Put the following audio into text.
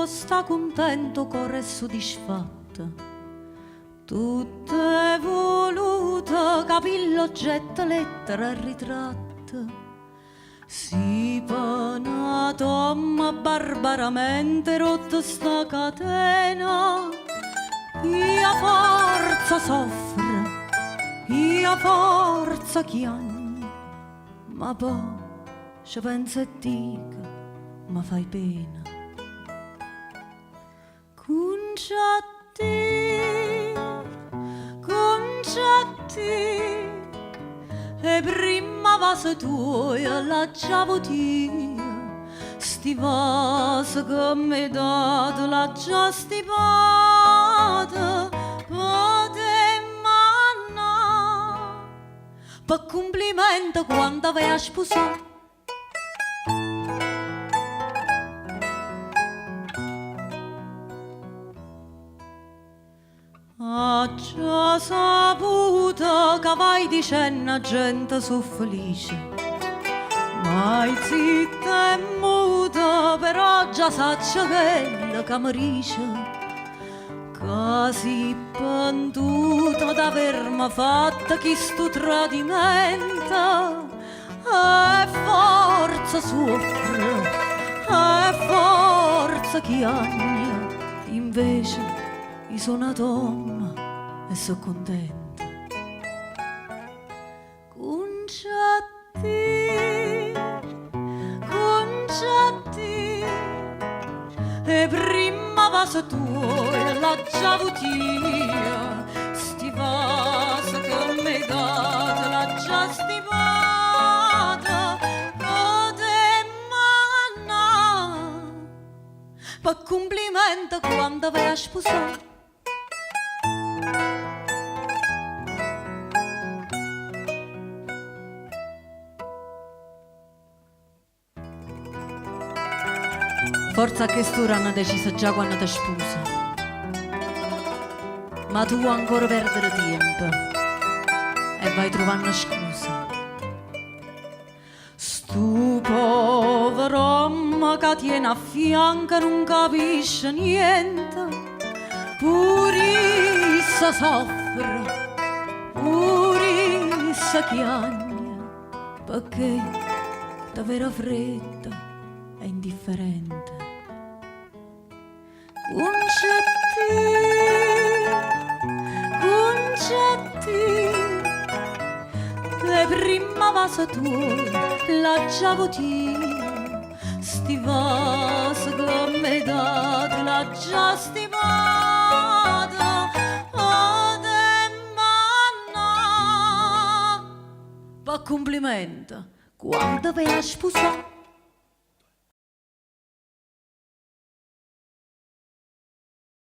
sta contento, cuore soddisfatto. Tutto è voluto, capire l'oggetto, lettera e ritratto. Si panato barbaramente rotto sta catena. Io forza soffre, io forza chiagno, ma poi ci penso e dico, ma fai pena. Conciati, e prima vaso tuo la giavotia, sti vaso che mi dato la già stipata, pote manna, per complimento quando vai a sposare. Ha già saputo che vai dicendo a gente su felice, mai zitta e muta, però già saccia quella che mi dice, che si pentuta d'avermi fatto questo tradimento, e forza soffre, e forza chiagna, invece io sono una donna e sono contenta. Conciati, e prima vaso tuo la giavotia, sti vaso che mi date la già stipata, pote manna, per complimento quando vai a sposare. Forza che st'ora hanno deciso già quando ti sposa, ma tu vuoi ancora perdere tempo e vai trovando scusa. Stu povero uomo che tiene a fianco non capisce niente, pure issa soffre, pure issa chiagna, perché davvero fredda e indifferente. Conciati, le prima vaso tuo la giavotia, sti vaso che mi date la già stipata, ode manna, per complimento quando vai a sposare.